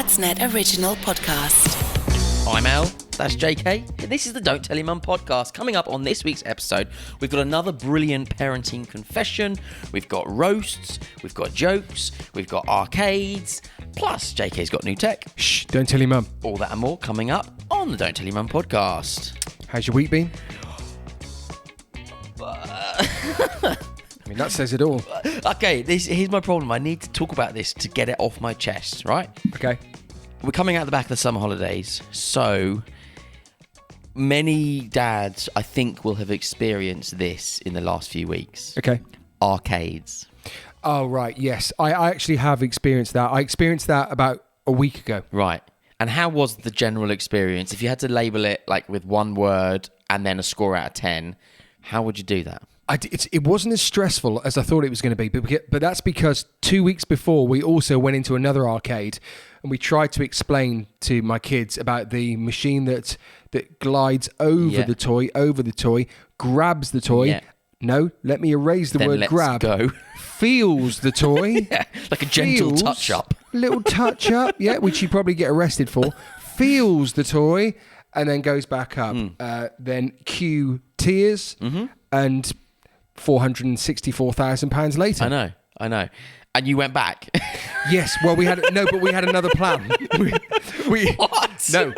Dadsnet original podcast. I'm Al, that's JK. This is the Don't Tell Your Mum podcast. Coming up on this week's episode, we've got another brilliant parenting confession. We've got roasts, we've got jokes, we've got arcades, plus JK's got new tech. Shh, don't tell your mum. All that and more coming up on the Don't Tell Your Mum podcast. How's your week been? I mean, that says it all. Okay, here's my problem. I need to talk about this to get it off my chest, right? Okay. We're coming out the back of the summer holidays, so many dads, I think, will have experienced this in the last few weeks. Okay. Arcades. Oh, right. Yes. I actually have experienced that. I experienced that about a week ago. Right. And how was the general experience? If you had to label it like with one word and then a score out of 10, how would you do that? It wasn't as stressful as I thought it was going to be, but that's because 2 weeks before we also went into another arcade and we tried to explain to my kids about the machine that glides over the toy, grabs the toy. Yeah. No, let me erase the then word let's grab. Go. Feels the toy. Yeah, like a gentle touch-up. Little touch-up, yeah, which you probably get arrested for. Feels the toy and then goes back up. Then cue tears and £464,000 later. I know. And you went back. Yes. Well, we had another plan. What? No.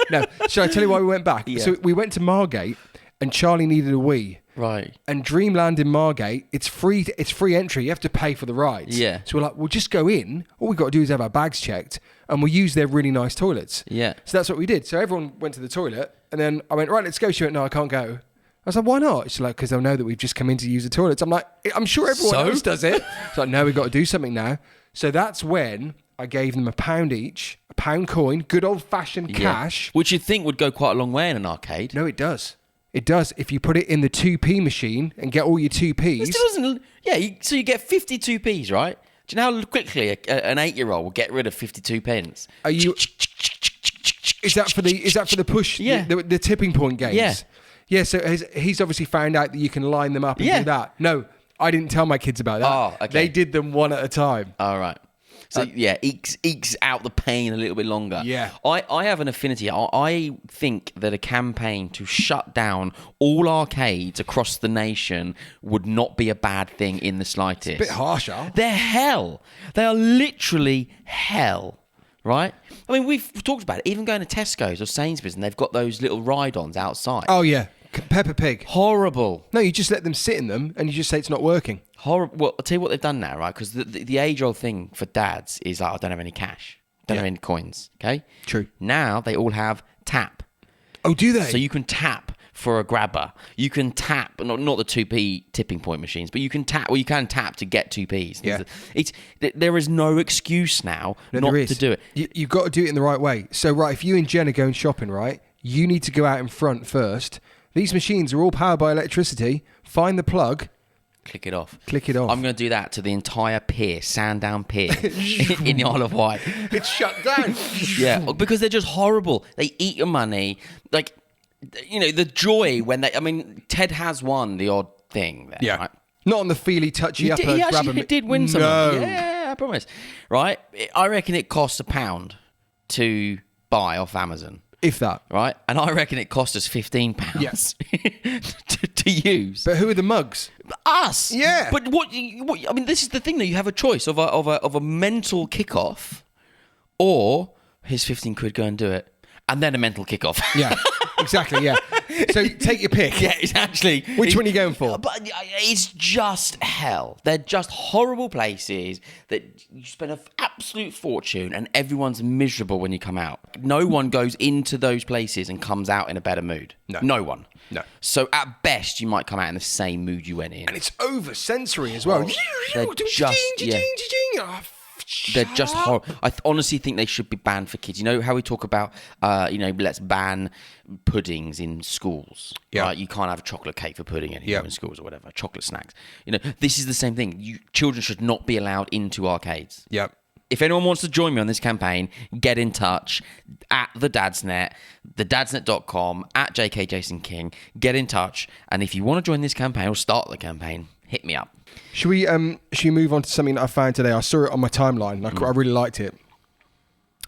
Shall I tell you why we went back? Yeah. So we went to Margate, and Charlie needed a wee. Right. And Dreamland in Margate, it's free entry. You have to pay for the rides. Yeah. So we're like, we'll just go in. All we've got to do is have our bags checked, and we'll use their really nice toilets. Yeah. So that's what we did. So everyone went to the toilet, and then I went, right, let's go. She went, no, I can't go. I was like, why not? She's like, because they'll know that we've just come in to use the toilets. I'm like, I'm sure everyone else does it. It's like, no, we've got to do something now. So that's when I gave them £1 each, £1 coin, good old-fashioned cash. Which you'd think would go quite a long way in an arcade. No, it does. It does. If you put it in the 2p machine and get all your 2p's. It still doesn't. Yeah, so you get 52p's, right? Do you know how quickly an 8-year-old will get rid of 52 pence? Are you? Is that for the push? Yeah. The tipping point games. Yeah. Yeah. So he's obviously found out that you can line them up and do that. No, I didn't tell my kids about that. Oh, okay. They did them one at a time. All right. So ekes out the pain a little bit longer. Yeah. I have an affinity. I think that a campaign to shut down all arcades across the nation would not be a bad thing in the slightest. It's a bit harsh, Al. They're hell. They are literally hell. Right? I mean, we've talked about it. Even going to Tesco's or Sainsbury's and they've got those little ride-ons outside. Oh, yeah. Peppa Pig. Horrible. No, you just let them sit in them and you just say it's not working. Horrible. Well, I'll tell you what they've done now, right? Because the age-old thing for dads is like, I don't have any cash. Don't have any coins. Okay? True. Now they all have tap. Oh, do they? So you can tap for a grabber. You can tap, not the 2p tipping point machines, but you can tap to get 2p's. Yeah. There is no excuse now not to do it. You've got to do it in the right way. So, right, if you and Jen are going shopping, right, you need to go out in front first. These machines are all powered by electricity. Find the plug. Click it off. I'm going to do that to the entire pier, Sandown Pier, in the Isle of Wight. It's shut down. Yeah, because they're just horrible. They eat your money. Like, you know, the joy when Ted has won the odd thing there, yeah. Right? Not on the feely, touchy upper. He actually did win some. No. Yeah, I promise. Right? I reckon it costs £1 to buy off Amazon. If that. Right? And I reckon it cost us £15 Yes. to use. But who are the mugs? Us. Yeah. But what I mean, this is the thing though. You have a choice of a mental kickoff, or here's 15 quid, go and do it, and then a mental kickoff. Yeah. Exactly. Yeah. So take your pick. Yeah, it's actually. Which one are you going for? But it's just hell. They're just horrible places that you spend an absolute fortune and everyone's miserable when you come out. No one goes into those places and comes out in a better mood. No one. No. So at best, you might come out in the same mood you went in. And it's over sensory as well. They're just horrible. I honestly think they should be banned for kids. You know how we talk about, let's ban puddings in schools. Yeah. Right? You can't have a chocolate cake for pudding anymore in schools or whatever. Chocolate snacks. You know, this is the same thing. Children should not be allowed into arcades. Yeah. If anyone wants to join me on this campaign, get in touch at the Dadsnet, thedadsnet.com, at JK Jason King. Get in touch. And if you want to join this campaign or start the campaign, hit me up. Should we move on to something that I found today? I saw it on my timeline. I really liked it.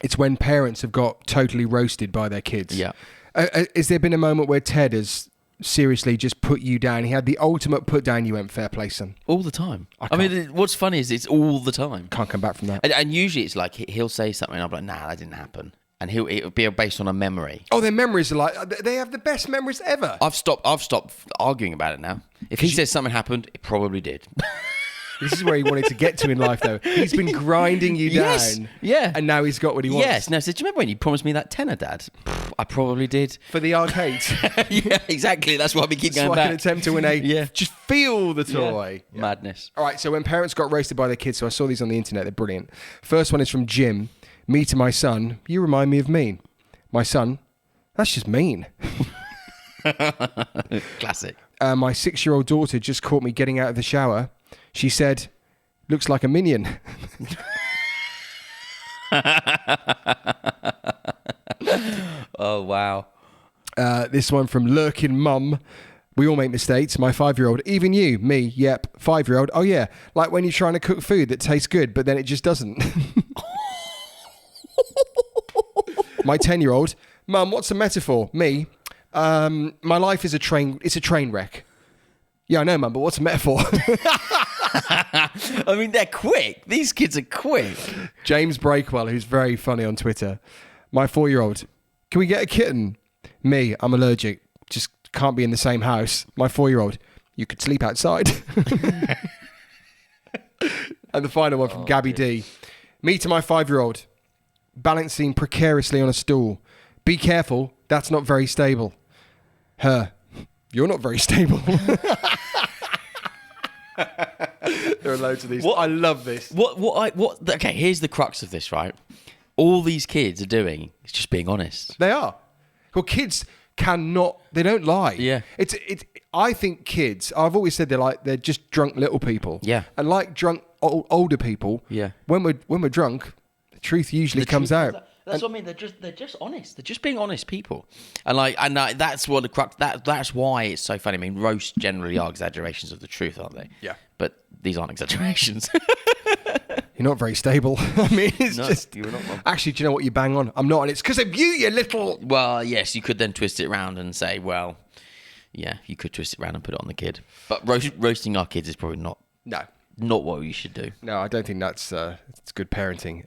It's when parents have got totally roasted by their kids. Yeah. Has there been a moment where Ted has seriously just put you down? He had the ultimate put down. You went, fair play, son. All the time. I mean, what's funny is it's all the time. Can't come back from that. And usually it's like he'll say something and I'll be like, nah, that didn't happen. And it'll be based on a memory. Oh, their memories are like, they have the best memories ever. I've stopped arguing about it now. If he says something happened, it probably did. This is where he wanted to get to in life, though. He's been grinding you Yes, down. yeah. And now he's got what he wants. Yes. No, so do you remember when you promised me that tenner, Dad? I probably did. For the arcades. Yeah, exactly. That's why we keep going So I back. can attempt to win just feel the toy. Yeah. Madness. All right, so when parents got roasted by their kids, so I saw these on the internet, they're brilliant. First one is from Jim. Me to my son, you remind me of mean. My son, that's just mean. Classic. My 6-year-old daughter just caught me getting out of the shower. She said, looks like a minion. Oh, wow. This one from Lurkin Mum. We all make mistakes. My 5-year-old, even you, me, yep, 5-year-old. Oh, yeah, like when you're trying to cook food that tastes good, but then it just doesn't. My 10-year-old, Mum, what's the metaphor? Me, my life is a train. It's a train wreck. Yeah, I know, Mum, but what's the metaphor? I mean, they're quick. These kids are quick. James Breakwell, who's very funny on Twitter. My 4-year-old, can we get a kitten? Me, I'm allergic. Just can't be in the same house. My 4-year-old, you could sleep outside. And the final one from Gabby D. Me to my 5-year-old, balancing precariously on a stool. Be careful, that's not very stable. Her, you're not very stable. There are loads of these. I love this. Okay, here's the crux of this, right? All these kids are doing is just being honest. They are. Well, kids cannot, they don't lie. Yeah. I think kids, I've always said they're just drunk little people. Yeah. And like drunk older people, yeah. When we're drunk, the truth usually comes out. That's what I mean. They're just honest. They're just being honest people, and that's what the crux. That's why it's so funny. I mean, roasts generally are exaggerations of the truth, aren't they? Yeah. But these aren't exaggerations. You're not very stable. I mean, it's just. You're not, Mum. Actually, do you know what you bang on? I'm not, and it's because of you, you little. Well, yes, you could then twist it around and say, well, yeah, you could twist it around and put it on the kid. But roasting our kids is probably not what we should do. No, I don't think that's it's good parenting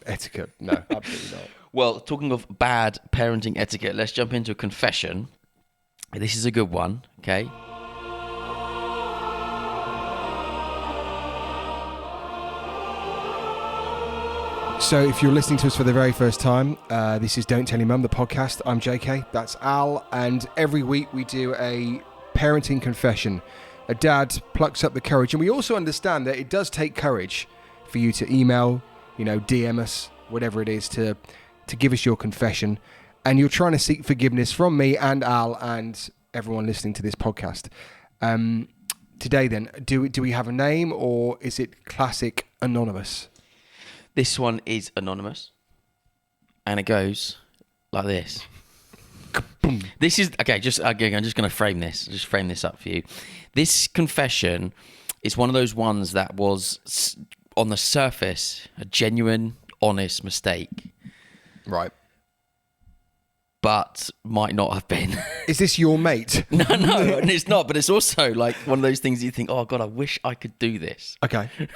etiquette. No, absolutely not. Well, talking of bad parenting etiquette, let's jump into a confession. This is a good one, okay? So if you're listening to us for the very first time, this is Don't Tell Your Mum, the podcast. I'm JK, that's Al, and every week we do a parenting confession. A dad plucks up the courage, and we also understand that it does take courage for you to email, DM us, whatever it is, to give us your confession. And you're trying to seek forgiveness from me and Al and everyone listening to this podcast. Today then, do we have a name, or is it classic anonymous? This one is anonymous, and it goes like this. This is okay. I'm just going to frame this up for you. This confession is one of those ones that was on the surface a genuine, honest mistake, right? But might not have been. Is this your mate? No, and it's not. But it's also like one of those things you think, oh God, I wish I could do this. Okay. Are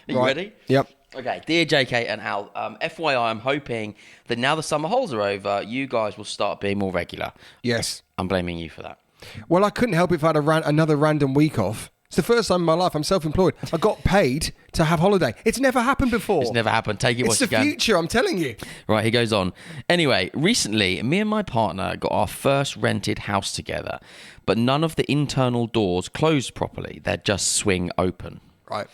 you ready? Yep. Okay, dear JK and Al, FYI, I'm hoping that now the summer holes are over, you guys will start being more regular. Yes. I'm blaming you for that. Well, I couldn't help if I had another random week off. It's the first time in my life I'm self-employed. I got paid to have holiday. It's never happened before. It's never happened. Take it what you can. It's the future, I'm telling you. Right, he goes on. Anyway, recently, me and my partner got our first rented house together, but none of the internal doors closed properly. They'd just swing open. Right.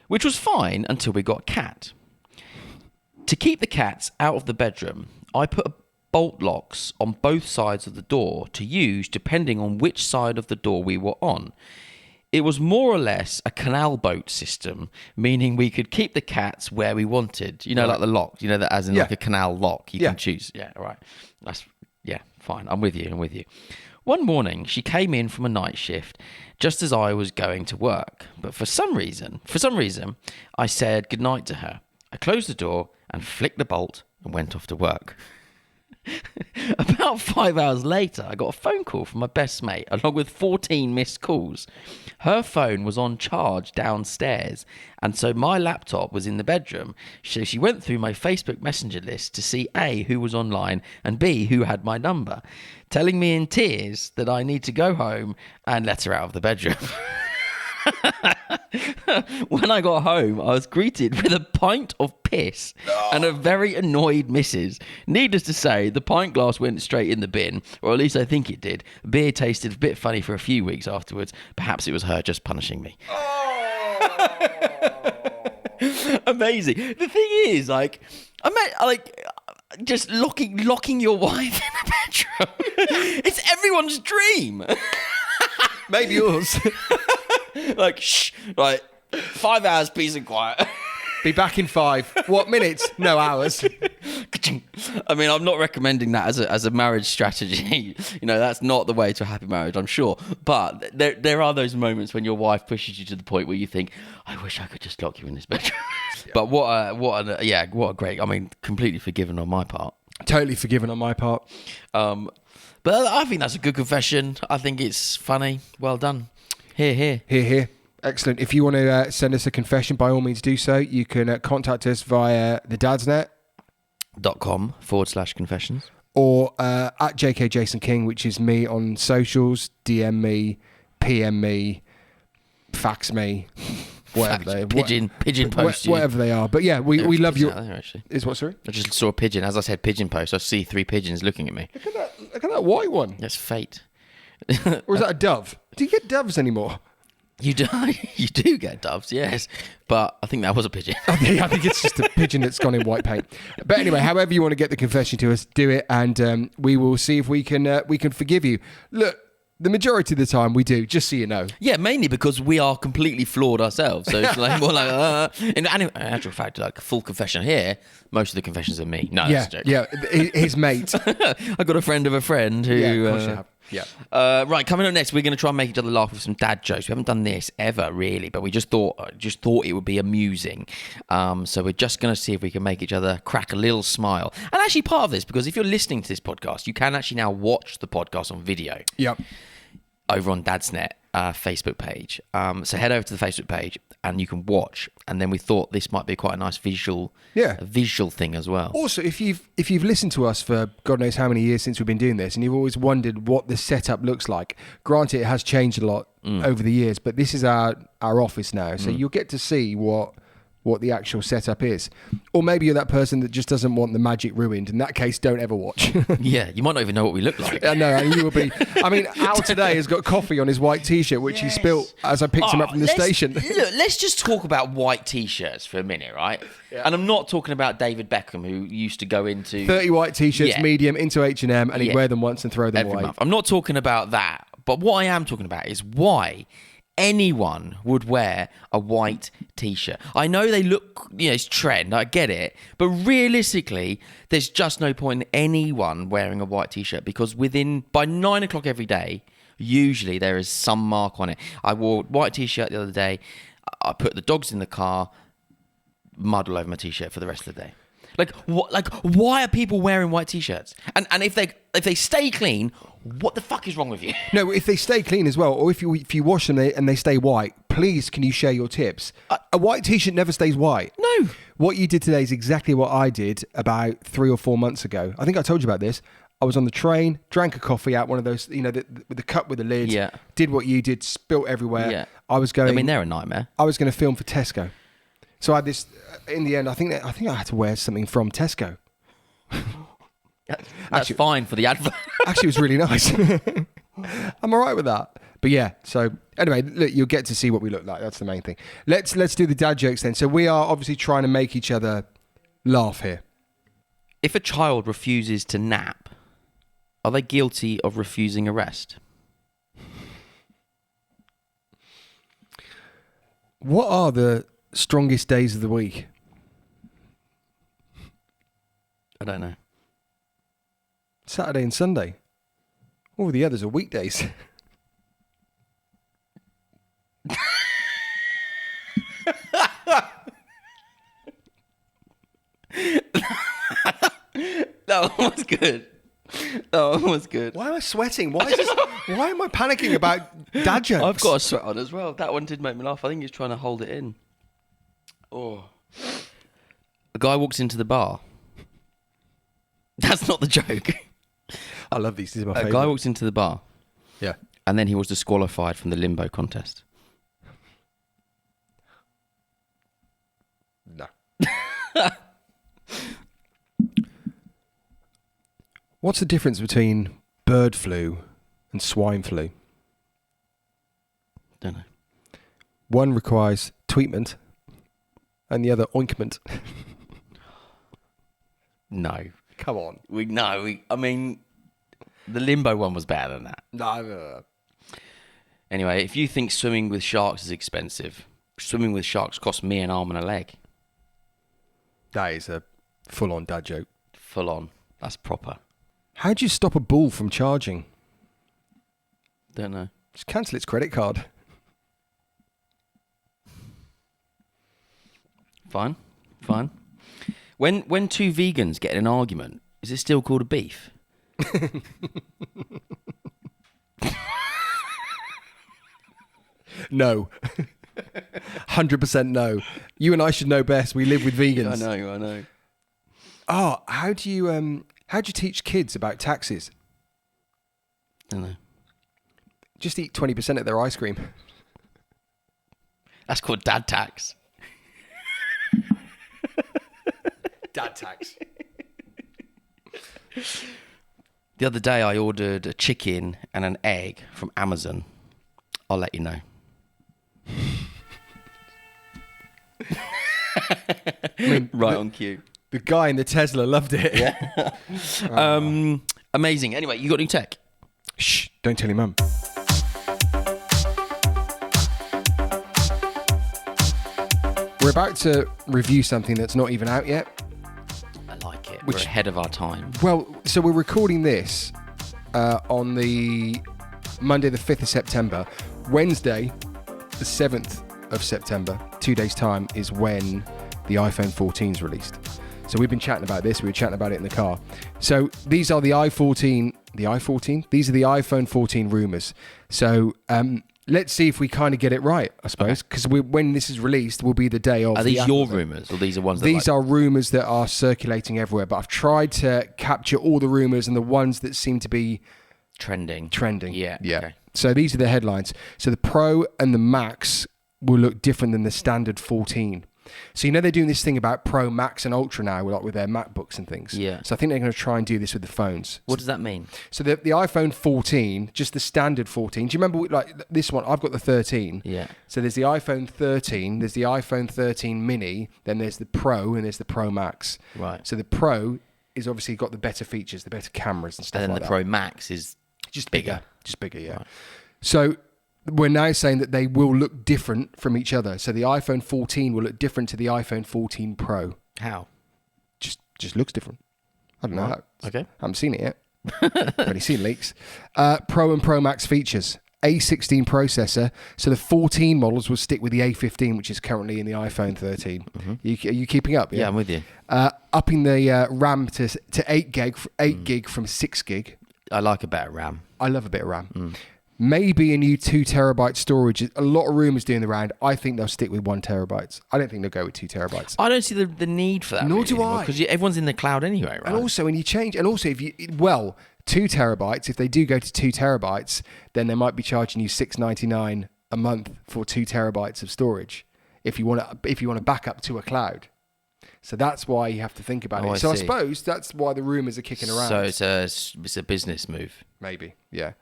Which was fine until we got a cat. To keep the cats out of the bedroom, I put bolt locks on both sides of the door to use depending on which side of the door we were on. It was more or less a canal boat system, meaning we could keep the cats where we wanted. Like the lock, that as in like a canal lock, you can choose. Yeah, all right. Fine. I'm with you. One morning, she came in from a night shift just as I was going to work. But for some reason, I said goodnight to her. I closed the door and flicked the bolt and went off to work. About 5 hours later, I got a phone call from my best mate, along with 14 missed calls. Her phone was on charge downstairs, and so my laptop was in the bedroom. So she went through my Facebook Messenger list to see A, who was online, and B, who had my number, telling me in tears that I need to go home and let her out of the bedroom. When I got home, I was greeted with a pint of piss and a very annoyed missus. Needless to say, the pint glass went straight in the bin, or at least I think it did. Beer tasted a bit funny for a few weeks afterwards. Perhaps it was her just punishing me. Amazing. The thing is, like, just locking your wife in a bedroom. It's everyone's dream. Maybe yours. Like, shh, right, 5 hours, peace and quiet. Be back in 5. What, minutes? No, hours. I mean, I'm not recommending that as a marriage strategy. You know, that's not the way to a happy marriage, I'm sure. But there are those moments when your wife pushes you to the point where you think, I wish I could just lock you in this bedroom. Yeah. But what a great, I mean, completely forgiven on my part. Totally forgiven on my part. But I think that's a good confession. I think it's funny. Well done. Here, here. Here, here. Excellent. If you want to send us a confession, by all means do so. You can contact us via the dadsnet.com/confessions. Or at JK Jason King, which is me on socials. DM me, PM me, fax me, whatever Pigeon post you. Whatever they are. But yeah, we love you. Is what, sorry? I just saw a pigeon. As I said, pigeon post. I see 3 pigeons looking at me. Look at that white one. That's fate. Or is that a dove? Do you get doves anymore? You do get doves, yes. But I think that was a pigeon. I think it's just a pigeon that's gone in white paint. But anyway, however you want to get the confession to us, do it, and we will see if we can forgive you. Look, the majority of the time we do, just so you know. Yeah, mainly because we are completely flawed ourselves. So it's like more like, in actual fact, like full confession here, most of the confessions are me. No, that's a joke. Yeah, his mate. I got a friend of a friend who. Yeah, of course you have. Yeah. Right, coming up next, we're going to try and make each other laugh with some dad jokes. We haven't done this ever, really, but we just thought it would be amusing. So we're just going to see if we can make each other crack a little smile. And actually, part of this, because if you're listening to this podcast, you can actually now watch the podcast on video. Yep. Over on Dadsnet Facebook page. So head over to the Facebook page and you can watch. And then we thought this might be quite a nice visual thing as well. Also, if you've listened to us for God knows how many years since we've been doing this, and you've always wondered what the setup looks like, granted it has changed a lot over the years, but this is our office now, so you'll get to see what the actual setup is. Or maybe you're that person that just doesn't want the magic ruined. In that case, don't ever watch. Yeah, you might not even know what we look like. No, and you will be. I mean, Al today has got coffee on his white T-shirt, which he spilt as I picked him up from the station. Look, let's just talk about white T-shirts for a minute, right? Yeah. And I'm not talking about David Beckham, who used to go into 30 white T-shirts, medium, into H&M, and he'd wear them once and throw them away. Month. I'm not talking about that. But what I am talking about is why anyone would wear a white T-shirt. I know they look, it's trend, I get it, but realistically, there's just no point in anyone wearing a white T-shirt because by 9 o'clock every day, usually there is some mark on it. I wore a white T-shirt the other day, I put the dogs in the car, mud all over my T-shirt for the rest of the day. Why are people wearing white T-shirts? And if they stay clean, what the fuck is wrong with you? No, if they stay clean as well, or if you wash them and they stay white, please can you share your tips? A white T-shirt never stays white. No. What you did today is exactly what I did about 3 or 4 months ago. I think I told you about this. I was on the train, drank a coffee out one of those, with the cup with the lid. Yeah. Did what you did, spilt everywhere. Yeah. They're a nightmare. I was going to film for Tesco. So I had this, in the end, I think I had to wear something from Tesco. That's fine for the advert. Actually, it was really nice. I'm all right with that. But yeah, so anyway, look, you'll get to see what we look like. That's the main thing. Let's do the dad jokes then. So we are obviously trying to make each other laugh here. If a child refuses to nap, are they guilty of refusing arrest? What are the strongest days of the week? I don't know. Saturday and Sunday. All the others are weekdays. That one was good. That one was good. Why am I sweating? Why am I panicking about dad jokes? I've got a sweat on as well. That one did make me laugh. I think he's trying to hold it in. Oh. A guy walks into the bar. That's not the joke. I love these. These are my A favourite. guy walks into the bar. Yeah. And then he was disqualified from the limbo contest. No. What's the difference between bird flu and swine flu? Don't know. One requires treatment and the other ointment. No. Come on. I mean, the limbo one was better than that. No. Anyway, if you think swimming with sharks is expensive, swimming with sharks costs me an arm and a leg. That is a full-on dad joke. Full on. That's proper. How do you stop a bull from charging? Don't know. Just cancel its credit card. Fine. When two vegans get in an argument, is it still called a beef? No. 100% no. You and I should know best. We live with vegans. I know. Oh, how do you teach kids about taxes? Don't know. Just eat 20% of their ice cream. That's called dad tax. Dad tax. The other day I ordered a chicken and an egg from Amazon. I'll let you know. Right on cue. The guy in the Tesla loved it. Yeah. Amazing. Anyway, you got new tech? Shh, don't tell your mum. We're about to review something that's not even out yet. I like it. We're ahead of our time. Well, so we're recording this on the Monday the 5th of September. Wednesday, the 7th of September, 2 days' time, is when the iPhone 14 is released. So we've been chatting about this. We were chatting about it in the car. So these are the iPhone 14? These are the iPhone 14 rumours. So let's see if we kind of get it right, I suppose, because when this is released will be the day of. Are these your rumours, or these are ones that These are rumours that are circulating everywhere, but I've tried to capture all the rumours and the ones that seem to be trending? Yeah. Okay. So these are the headlines. So the Pro and the Max will look different than the standard 14. So they're doing this thing about Pro, Max and Ultra now, like with their MacBooks and things. Yeah. So I think they're going to try and do this with the phones. What does that mean? So the iPhone 14, just the standard 14. Do you remember like this one? I've got the 13. Yeah. So there's the iPhone 13, there's the iPhone 13 mini, then there's the Pro and there's the Pro Max. Right. So the Pro is obviously got the better features, the better cameras and stuff And then like the that. Pro Max is Just bigger. Yeah. Right. So we're now saying that they will look different from each other. So the iPhone 14 will look different to the iPhone 14 Pro. How? Just looks different. I don't know. Right. Okay. I haven't seen it yet. I've only seen leaks. Pro and Pro Max features. A16 processor. So the 14 models will stick with the A15, which is currently in the iPhone 13. Mm-hmm. Are you keeping up? Yeah, I'm with you. Upping the RAM to 8 gig from 6 gig. I like a better RAM. I love a bit of RAM. Maybe a new 2 terabyte storage. A lot of rumours doing the round. I think they'll stick with 1 terabyte. I don't think they'll go with 2 terabytes. I don't see the need for that. Nor do I. Because everyone's in the cloud anyway, right? And also, when you change, and also if 2 terabytes. If they do go to 2 terabytes, then they might be charging you $6.99 a month for 2 terabytes of storage. If you want to back up to a cloud. So that's why you have to think about it. I suppose that's why the rumours are kicking around. So it's a business move. Maybe, yeah.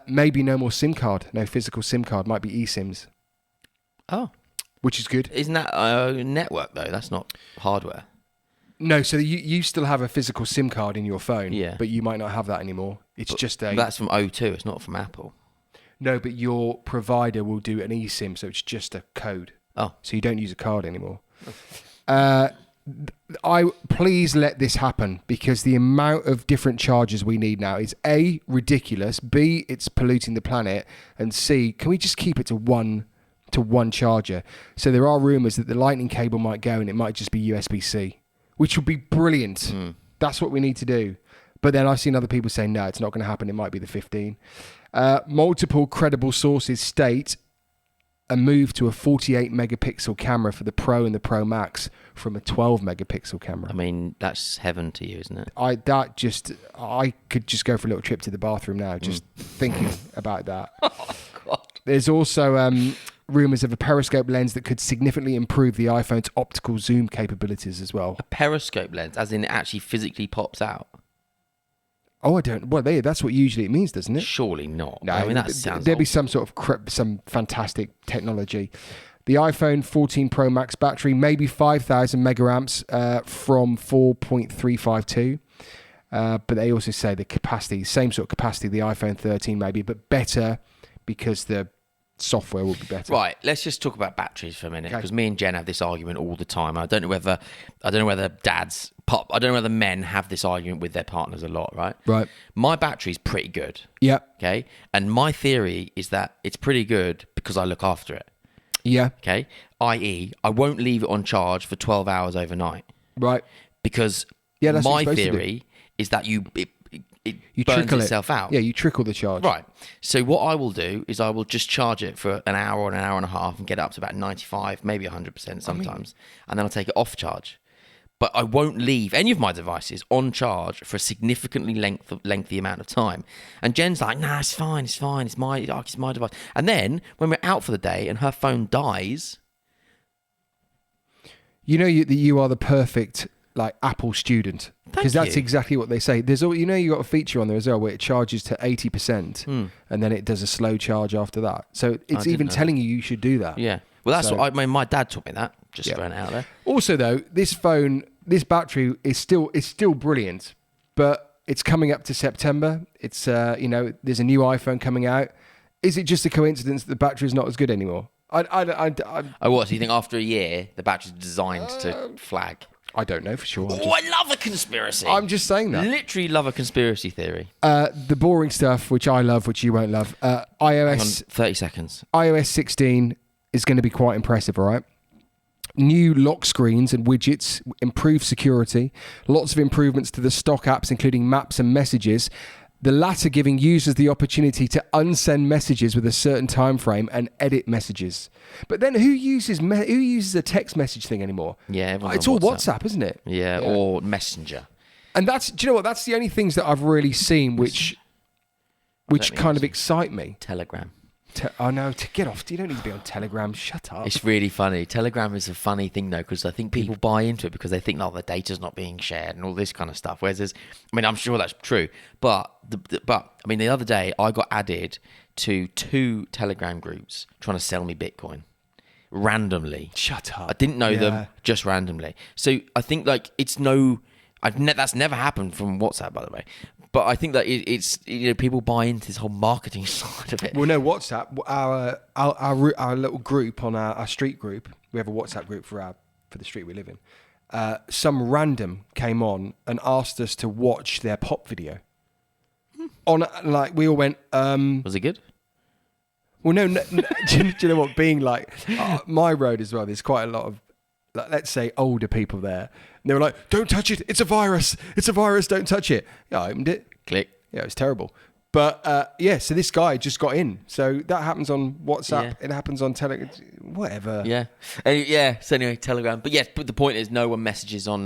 Maybe no more SIM card, no physical SIM card. Might be eSIMs. Oh, which is good. Isn't that a network though? That's not hardware. No, so you still have a physical SIM card in your phone, yeah, but you might not have that anymore. That's from O2. It's not from Apple. No, but your provider will do an eSIM, so it's just a code. Oh, so you don't use a card anymore. Please let this happen, because the amount of different chargers we need now is A, ridiculous, B, it's polluting the planet, and C, can we just keep it to one charger? So there are rumours that the lightning cable might go and it might just be USB-C, which would be brilliant. That's what we need to do. But then I've seen other people saying, no, it's not going to happen. It might be the 15. Multiple credible sources state a move to a 48 megapixel camera for the Pro and the Pro Max from a 12 megapixel camera. I mean, that's heaven to you, isn't it? I could just go for a little trip to the bathroom now, just thinking about that. Oh, God. There's also rumours of a periscope lens that could significantly improve the iPhone's optical zoom capabilities as well. A periscope lens, as in it actually physically pops out? Oh, I don't. Well, that's what usually it means, doesn't it? Surely not. No, I mean, that sounds there'd be odd. some sort of some fantastic technology. The iPhone 14 Pro Max battery, maybe 5,000 megaamps from 4.352. But they also say the capacity, same sort of capacity, the iPhone 13 maybe, but better because the software will be better. Right, let's just talk about batteries for a minute, because me and Jen have this argument all the time. I don't know whether men have this argument with their partners a lot, right? Right. My battery's pretty good. Yeah. Okay. And my theory is that it's pretty good because I look after it. Yeah. Okay. I.e., I won't leave it on charge for 12 hours overnight. Right. Because that's what my you're supposed to do. theory is that you You burns trickle itself out. Yeah, you trickle the charge. Right. So what I will do is I will just charge it for an hour or an hour and a half and get it up to about 95, maybe 100% sometimes. And then I'll take it off charge. But I won't leave any of my devices on charge for a significantly lengthy amount of time. And Jen's like, nah, it's fine. It's my device. And then when we're out for the day and her phone dies... You know that you are the perfect Apple student, because that's you. exactly what they say. There's you got a feature on there as well where it charges to 80% and then it does a slow charge after that. So it's even telling you should do that. Yeah. Well, that's what my dad taught me that. Just throwing it out there. Also, though, this battery is still brilliant, but it's coming up to September. It's there's a new iPhone coming out. Is it just a coincidence that the battery is not as good anymore? What? So you think after a year the battery's designed to flag? I don't know for sure. I love a conspiracy. I'm just saying that. Literally love a conspiracy theory. The boring stuff, which I love, which you won't love. Hang on, 30 seconds. iOS 16 is going to be quite impressive, all right? New lock screens and widgets, improved security, lots of improvements to the stock apps, including maps and messages. The latter giving users the opportunity to unsend messages with a certain time frame and edit messages. But then who uses a text message thing anymore? Yeah, it's all WhatsApp, isn't it? Yeah, or Messenger. And do you know what? That's the only things that I've really seen which kind of excite me. Telegram. Oh no, to get off. You don't need to be on Telegram. Shut up. It's really funny. Telegram is a funny thing though, because I think people buy into it because they think, the data's not being shared and all this kind of stuff. Whereas I'm sure that's true, but the other day I got added to 2 Telegram groups trying to sell me Bitcoin randomly. Shut up. I didn't know them, just randomly. So I think that's never happened from WhatsApp, by the way. But I think that it's people buy into this whole marketing side of it. Well, no, WhatsApp, our little group on our street group, we have a WhatsApp group for the street we live in. Some random came on and asked us to watch their pop video. We all went. Was it good? Well, no. Do you know what? Being my road as well, there's quite a lot of, let's say, older people there. And they were like, don't touch it. It's a virus. It's a virus. Don't touch it. Yeah, I opened it. Click. Yeah, it was terrible. But so this guy just got in. So that happens on WhatsApp. Yeah. It happens on Telegram. Whatever. Yeah. So anyway, Telegram. But yes, but the point is no one messages on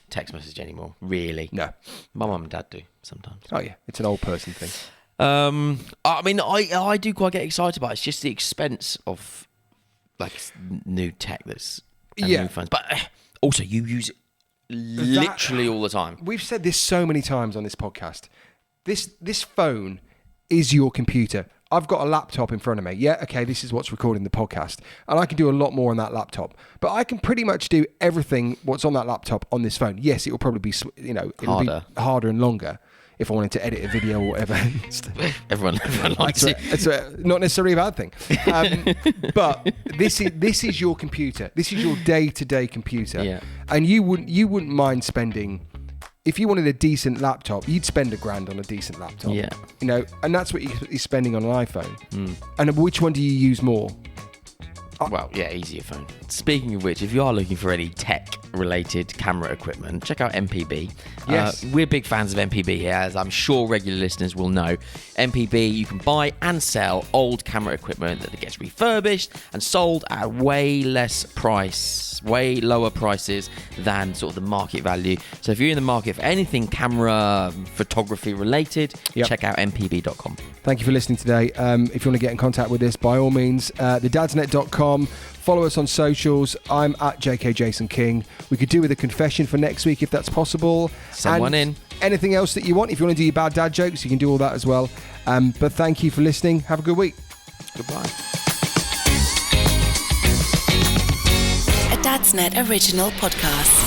text message anymore, really. No. My mum and dad do sometimes. Oh, yeah. It's an old person thing. I do quite get excited about it. It's just the expense of new tech new phones. But also you use it literally all the time. We've said this so many times on this podcast. This phone is your computer. I've got a laptop in front of me. Yeah, okay, this is what's recording the podcast. And I can do a lot more on that laptop. But I can pretty much do everything what's on that laptop on this phone. Yes, it will probably be, it'll be harder and longer if I wanted to edit a video or whatever. everyone likes it. It's not necessarily a bad thing. But this is your computer. This is your day-to-day computer. Yeah. And you wouldn't mind spending, if you wanted a decent laptop, you'd spend $1,000 on a decent laptop. Yeah. And that's what you're spending on an iPhone. And which one do you use more? Well, yeah, easier phone. Speaking of which, if you are looking for any tech-related camera equipment, check out MPB. Yes. We're big fans of MPB here, as I'm sure regular listeners will know. MPB, you can buy and sell old camera equipment that gets refurbished and sold at way lower prices than sort of the market value. So if you're in the market for anything camera photography related, check out mpb.com. Thank you for listening today. If you want to get in contact with us, by all means, thedadsnet.com. Follow us on socials. I'm at JK Jason King. We could do with a confession for next week if that's possible. Send one in. Anything else that you want. If you want to do your bad dad jokes, you can do all that as well. But thank you for listening. Have a good week. Goodbye. A Dadsnet original podcast.